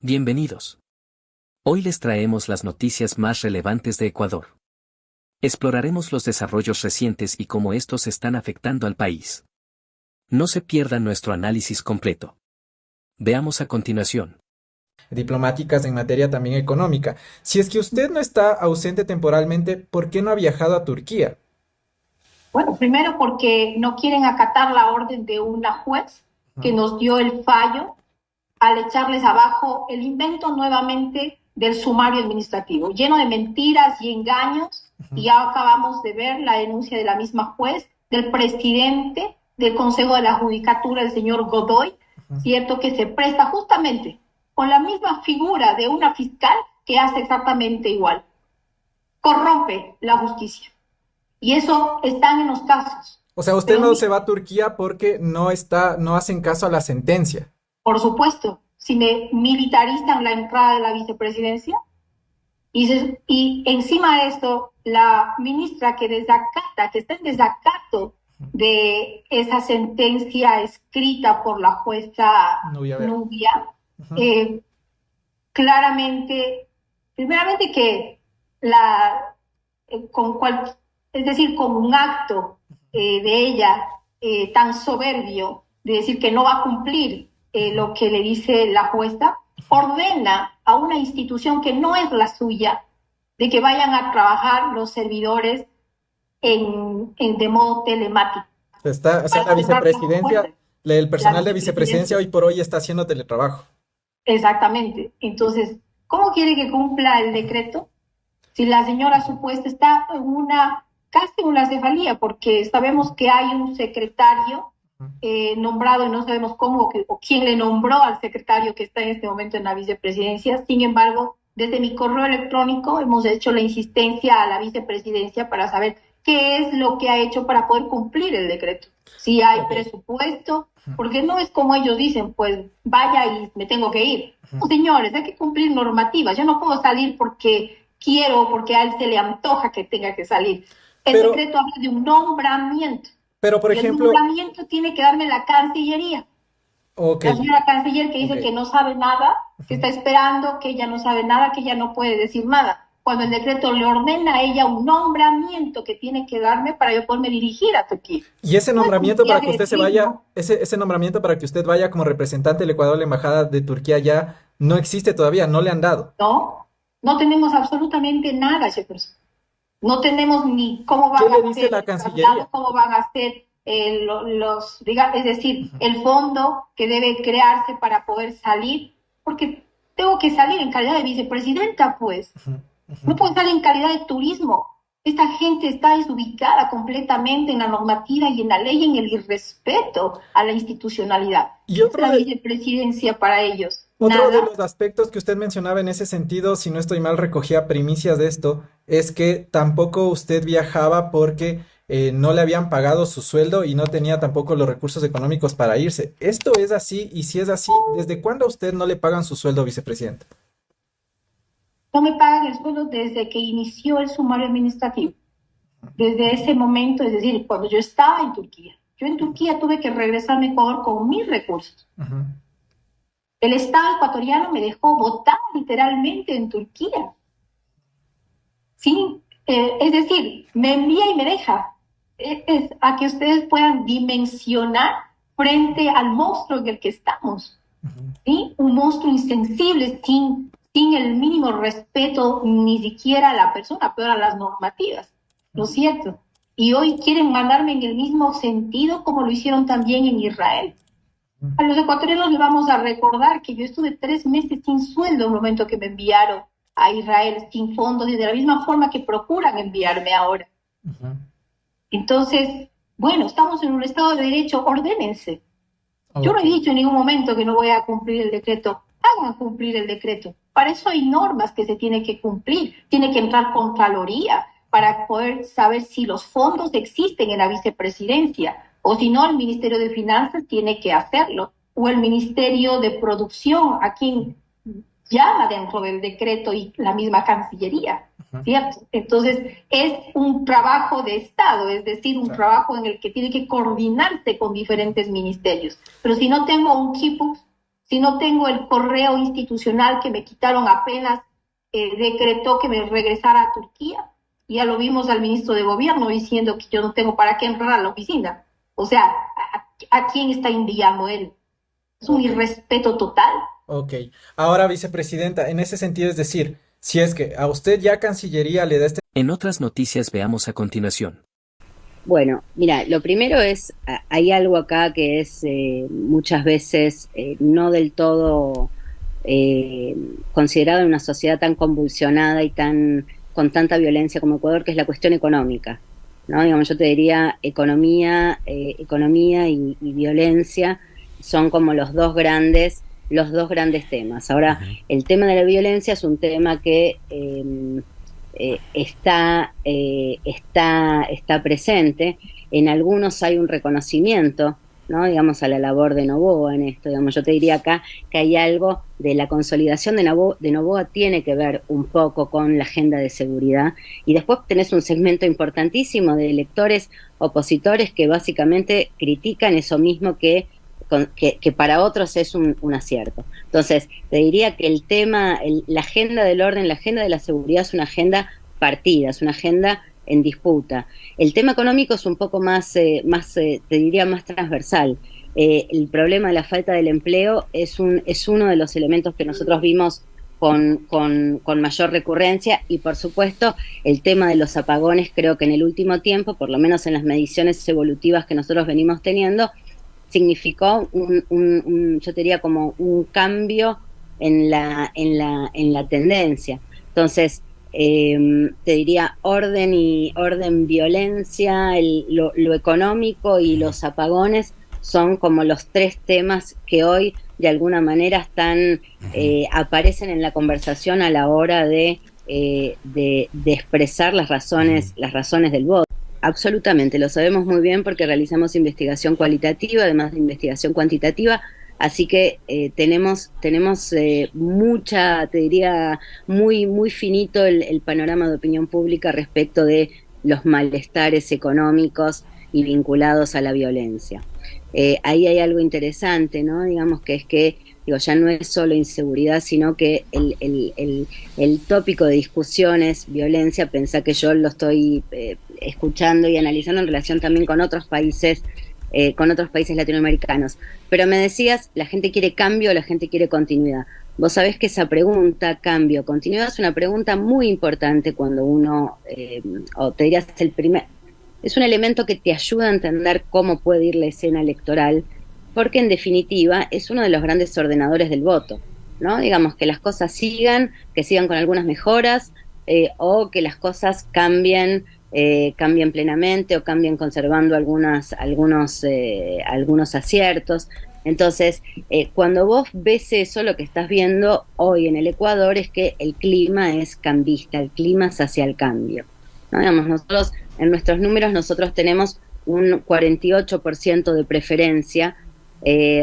Bienvenidos. Hoy les traemos las noticias más relevantes de Ecuador. Exploraremos los desarrollos recientes y cómo estos están afectando al país. No se pierdan nuestro análisis completo. Veamos a continuación. Diplomáticas en materia también económica. Si es que usted no está ausente temporalmente, ¿por qué no ha viajado a Turquía? Bueno, primero porque no quieren acatar la orden de una juez que nos dio el fallo al echarles abajo el invento nuevamente del sumario administrativo, lleno de mentiras y engaños, y ya acabamos de ver la denuncia de la misma juez, del presidente del Consejo de la Judicatura, el señor Godoy, cierto, que se presta justamente con la misma figura de una fiscal que hace exactamente igual. Corrompe la justicia. Y eso están en los casos. O sea, usted no se va a Turquía porque no hacen caso a la sentencia. Por supuesto, si me militarizan la entrada de la vicepresidencia, y encima de esto, la ministra que está en desacato de esa sentencia escrita por la jueza Nubia, claramente, primeramente que con un acto de ella tan soberbio de decir que no va a cumplir lo que le dice la jueza, ordena a una institución que no es la suya de que vayan a trabajar los servidores de modo telemático. O sea, la vicepresidencia, el personal de vicepresidencia hoy por hoy está haciendo teletrabajo. Exactamente. Entonces, ¿cómo quiere que cumpla el decreto si la señora supuesta está en casi una cefalía? Porque sabemos que hay un secretario nombrado y no sabemos cómo o quién le nombró al secretario que está en este momento en la vicepresidencia. Sin embargo, desde mi correo electrónico hemos hecho la insistencia a la vicepresidencia para saber qué es lo que ha hecho para poder cumplir el decreto. Si hay presupuesto, porque no es como ellos dicen, pues vaya y me tengo que ir. No, señores, hay que cumplir normativas. Yo no puedo salir porque quiero, porque a él se le antoja que tenga que salir. El decreto habla de un nombramiento. Pero, por ejemplo, el nombramiento tiene que darme la Cancillería. La señora canciller que dice que no sabe nada, que está esperando, que ella no sabe nada, que ella no puede decir nada. Cuando el decreto le ordena a ella un nombramiento que tiene que darme para yo poderme dirigir a Turquía. Y ese nombramiento para que usted se vaya, ese nombramiento para que usted vaya como representante del Ecuador a la embajada de Turquía ya no existe todavía, no le han dado. No tenemos absolutamente nada, Jefferson. No tenemos ni cómo van a hacer la Cancillería, cómo van a hacer es decir, el fondo que debe crearse para poder salir, porque tengo que salir en calidad de vicepresidenta, pues. No puedo salir en calidad de turismo. Esta gente está desubicada completamente en la normativa y en la ley, en el irrespeto a la institucionalidad. Y otra la vicepresidencia para ellos. Otro de los aspectos que usted mencionaba en ese sentido, si no estoy mal, recogía primicias de esto, es que tampoco usted viajaba porque no le habían pagado su sueldo y no tenía tampoco los recursos económicos para irse. ¿Esto es así? Y si es así, ¿desde cuándo a usted no le pagan su sueldo, vicepresidente? No me pagan el sueldo desde que inició el sumario administrativo. Desde ese momento, es decir, cuando yo estaba en Turquía. Yo en Turquía tuve que regresarme a Ecuador con mis recursos. El Estado ecuatoriano me dejó votar literalmente en Turquía. Sí, es decir, me envía y me deja. Es a que ustedes puedan dimensionar frente al monstruo en el que estamos. ¿Sí? Un monstruo insensible, sin el mínimo respeto ni siquiera a la persona, peor a las normativas. ¿No es cierto? Y hoy quieren mandarme en el mismo sentido como lo hicieron también en Israel. A los ecuatorianos les vamos a recordar que yo estuve 3 meses sin sueldo en el momento que me enviaron a Israel, sin fondos, y de la misma forma que procuran enviarme ahora. Entonces, bueno, estamos en un Estado de Derecho, ordénense. Yo no he dicho en ningún momento que no voy a cumplir el decreto. Hagan cumplir el decreto. Para eso hay normas que se tienen que cumplir. Tiene que entrar Contraloría para poder saber si los fondos existen en la vicepresidencia. O si no, el Ministerio de Finanzas tiene que hacerlo, o el Ministerio de Producción, a quien llama dentro del decreto, y la misma Cancillería, ¿cierto? Entonces, es un trabajo de Estado, es decir, un trabajo en el que tiene que coordinarse con diferentes ministerios. Pero si no tengo un kibbutz, si no tengo el correo institucional que me quitaron apenas decretó que me regresara a Turquía? Ya lo vimos al ministro de Gobierno diciendo que yo no tengo para qué entrar a la oficina. O sea, ¿a quién está enviando él? Es un Ok, irrespeto total. ok. Ahora, vicepresidenta, en ese sentido, es decir, si es que a usted ya Cancillería le da este... En otras noticias veamos a continuación. Bueno, mira, lo primero es, hay algo acá que es muchas veces no del todo considerado en una sociedad tan convulsionada y tan con tanta violencia como Ecuador, que es la cuestión económica, ¿no? Digamos, yo te diría economía y violencia son como los dos grandes temas. Ahora, el tema de la violencia es un tema que está presente. En algunos hay un reconocimiento, ¿no? Digamos, a la labor de Noboa en esto. Digamos, yo te diría acá que hay algo de la consolidación de Noboa tiene que ver un poco con la agenda de seguridad. Y después tenés un segmento importantísimo de electores opositores que básicamente critican eso mismo que para otros es un acierto. Entonces, te diría que el tema, la agenda del orden, la agenda de la seguridad es una agenda partida, es una agenda en disputa. El tema económico es un poco más te diría, más transversal. El problema de la falta del empleo es uno de los elementos que nosotros vimos con mayor recurrencia y, por supuesto, el tema de los apagones. Creo que en el último tiempo, por lo menos en las mediciones evolutivas que nosotros venimos teniendo, significó yo te diría como un cambio en la tendencia. Entonces, te diría orden, violencia, lo económico y los apagones son como los tres temas que hoy de alguna manera aparecen en la conversación a la hora de expresar las razones del voto. Absolutamente, lo sabemos muy bien porque realizamos investigación cualitativa, además de investigación cuantitativa, así que tenemos mucha, te diría, muy finito el panorama de opinión pública respecto de los malestares económicos y vinculados a la violencia. Ahí hay algo interesante, ¿no? Digamos que es que ya no es solo inseguridad, sino que el tópico de discusión es violencia. Pensá que yo lo estoy escuchando y analizando en relación también con otros países latinoamericanos. Pero me decías, la gente quiere cambio, la gente quiere continuidad. Vos sabés que esa pregunta, cambio, continuidad, es una pregunta muy importante cuando uno, o te dirías es un elemento que te ayuda a entender cómo puede ir la escena electoral, porque en definitiva es uno de los grandes ordenadores del voto, ¿no? Digamos, que las cosas que sigan con algunas mejoras, o que las cosas cambien plenamente o cambien conservando algunos aciertos. Entonces, cuando vos ves eso, lo que estás viendo hoy en el Ecuador es que el clima es cambista, el clima es hacia el cambio, ¿no? Digamos, nosotros, en nuestros números, nosotros tenemos un 48% de preferencia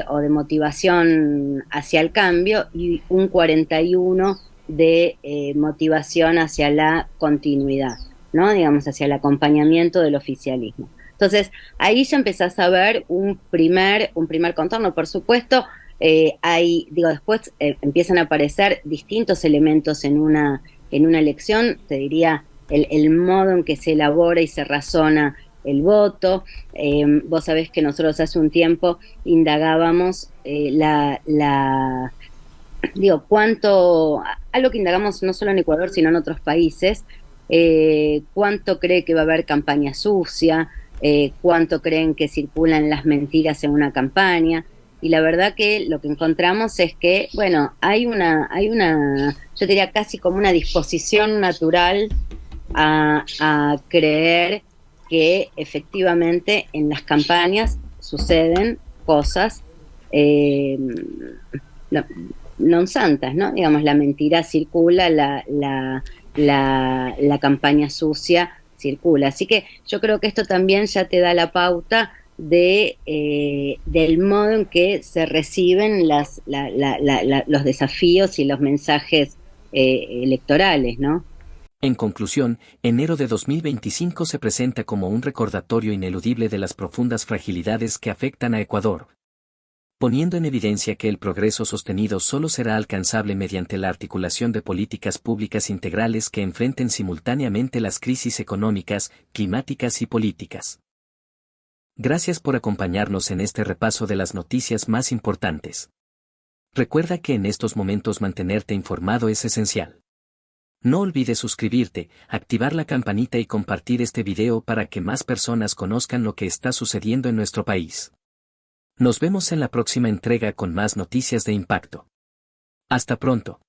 o de motivación hacia el cambio y un 41% de motivación hacia la continuidad, ¿no? Digamos, hacia el acompañamiento del oficialismo. Entonces, ahí ya empezás a ver un primer contorno. Por supuesto, después empiezan a aparecer distintos elementos en una elección, te diría, el modo en que se elabora y se razona el voto. Vos sabés que nosotros hace un tiempo indagábamos algo que indagamos no solo en Ecuador, sino en otros países, cuánto cree que va a haber campaña sucia, cuánto creen que circulan las mentiras en una campaña. Y la verdad que lo que encontramos es que, bueno, hay una, yo diría casi como una disposición natural a creer que efectivamente en las campañas suceden cosas non santas, ¿no? Digamos, la mentira circula, la campaña sucia circula. Así que yo creo que esto también ya te da la pauta del modo en que se reciben los desafíos y los mensajes electorales, ¿no? En conclusión, enero de 2025 se presenta como un recordatorio ineludible de las profundas fragilidades que afectan a Ecuador. poniendo en evidencia que el progreso sostenido solo será alcanzable mediante la articulación de políticas públicas integrales que enfrenten simultáneamente las crisis económicas, climáticas y políticas. Gracias por acompañarnos en este repaso de las noticias más importantes. Recuerda que en estos momentos mantenerte informado es esencial. No olvides suscribirte, activar la campanita y compartir este video para que más personas conozcan lo que está sucediendo en nuestro país. Nos vemos en la próxima entrega con más noticias de impacto. Hasta pronto.